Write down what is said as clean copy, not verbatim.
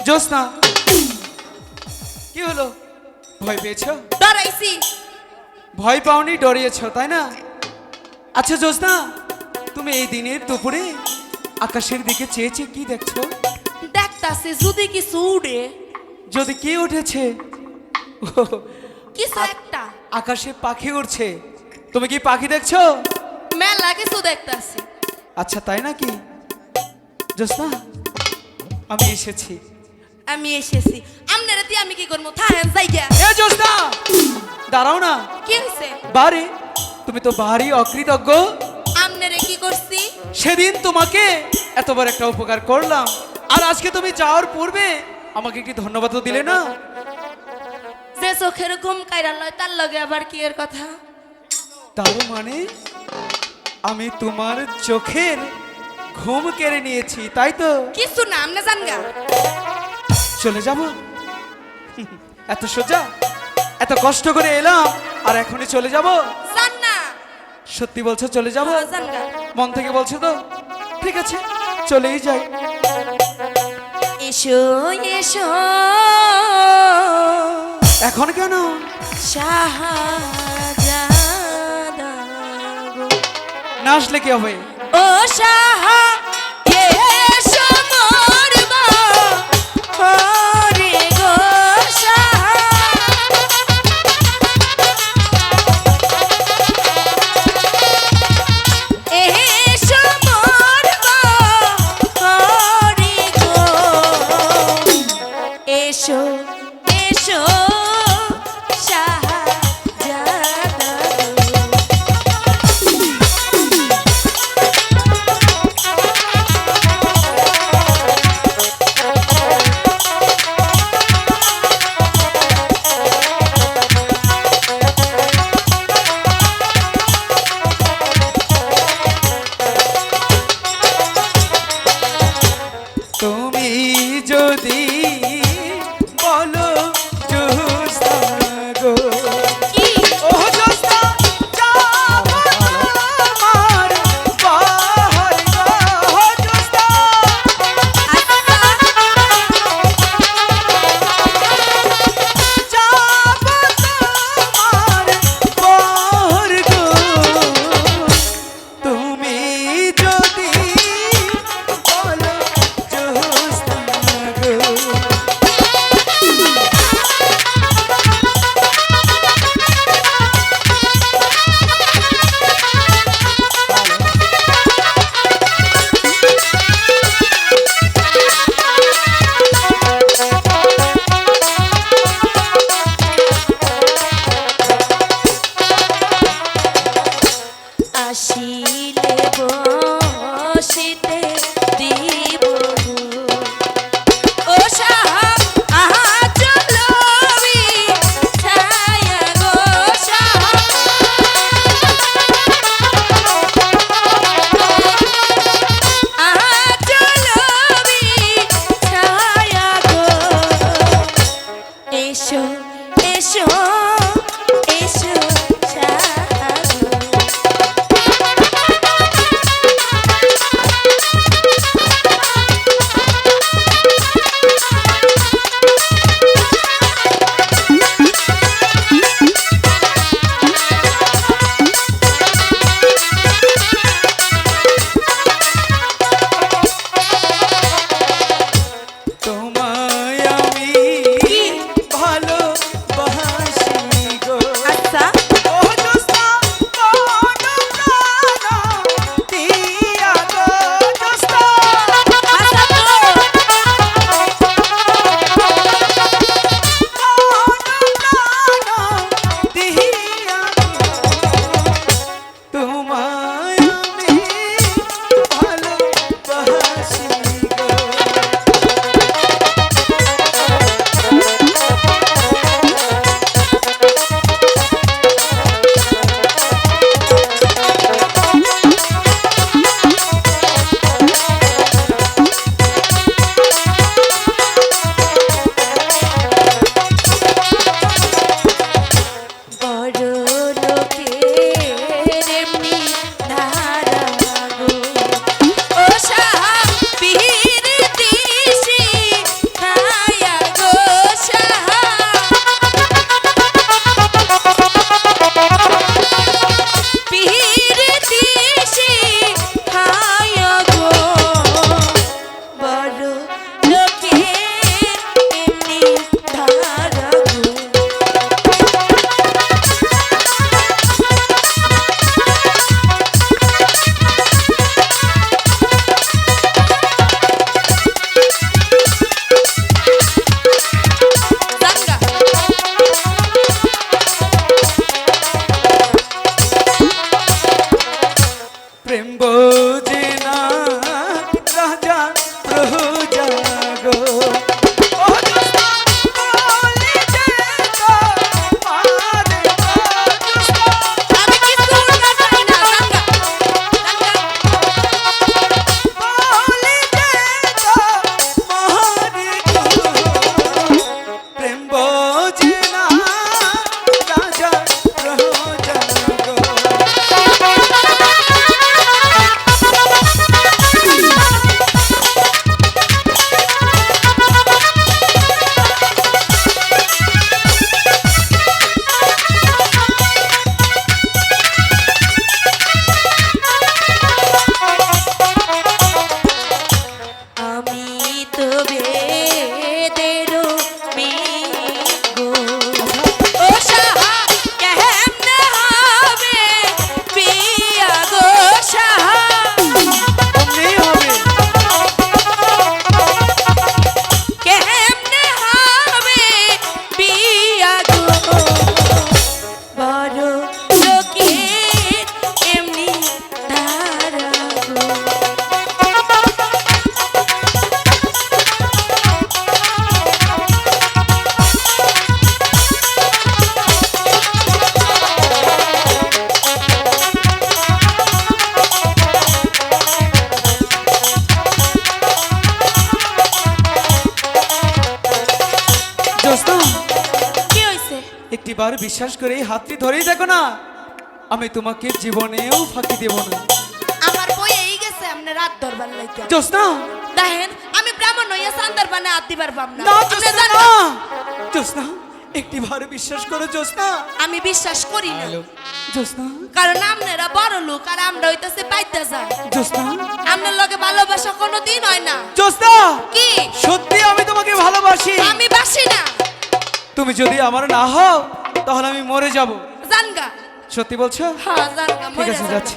জোসনা কি হলো, ভয় পেয়েছো? ডরাইছি। ভয় পাওনি, ডরিয়েছো তাই না? আচ্ছা জোসনা, তুমি এই দিনের দুপুরে আকাশের দিকে চেয়েছে কি দেখছো? দেখতাছি যদি কিছু উড়ে। যদি কি উঠেছে? কিছু একটা আকাশে পাখি উড়ছে। তুমি কি পাখি দেখছো? মেলা কিছু দেখতাছি। আচ্ছা তাই নাকি? জোসনা আমি এসেছি। আমি এসেছি। আপনারা দিয়ে আমি কি করবো? থাহেন জায়গা। এ জোসনা দাঁড়াও না। কি হইছে? বারে তুমি তো ভারী অকৃতজ্ঞ। আপনারা কি করছি? সেদিন তোমাকে এতবার একটা উপকার করলাম, আর আজকে তুমি যাওয়ার পূর্বে আমাকে কি ধন্যবাদ দিলে না? যে চোখের ঘুম কাইরা লয় তার লগে আবার কি এর কথা? তার মানে আমি তোমার চোখের ঘুম কেড়ে নিয়েছি তাই তো? কিছু না, আপনি জানগা। চলে যাব? এত সোজা? এত কষ্ট করে এলাম আর এখনই চলে যাব? জান না। সত্যি বলছো চলে যাব? জানগা। মন থেকে বলছো তো? ঠিক আছে চলেই যাই। এসো এসো এখন কেন? শাহজাদা গো। না আসলে কি হবে? ও শাহা এসো মোর গো, হরে গো শাহা। এসো মোর গো, হরে গো। এসো এসো শাহজাদা গো। তুমি যদি বলো জোসনা গো, কি? ও জোসনা যাব তোমার বাহার গো, জোসনা যাব তোমার বাহার গো। তুমি যদি বলো জোসনা গো, বেদের গো ও সাহা কেমনে হবে বিয়া গো সাহা অমনি হবে। কেমনে হবে বিয়া গো বড় লোকের এমনি তারা গো জ্যোৎস্না, কি হইছে একটিবার বিশ্বাস করে এই হাতটি ধরেই দেখো না, আমি তোমাকে জীবনেও ফাঁকি দেব না। আমার বই এই গেছে আপনি রাত ধরবার লাগে জ্যোৎস্না, দেখেন আমি ব্রাহ্মণ হইয়া সান্দার বানে হাত দিবার পাম না না আপনি জ্যোৎস্না, জানেন? না জ্যোৎস্না, একটিবার বিশ্বাস করো জ্যোৎস্না। আমি বিশ্বাস করি না জ্যোৎস্না, কারণ আপনারা বড় লোক আর আমরা হইতাছে পাইতে যায় জ্যোৎস্না, আপনার লগে ভালোবাসা কোনোদিন হয় না জ্যোৎস্না, কি সত্যি আমি তোমাকে ভালোবাসি। আমি বাসি না তুমি যদি আমার না হও তাহলে আমি মরে যাব। জানগা সত্যি বলছো? হ্যাঁ জানগা ঠিক মরে আছে, যাবো। যাচ্ছি।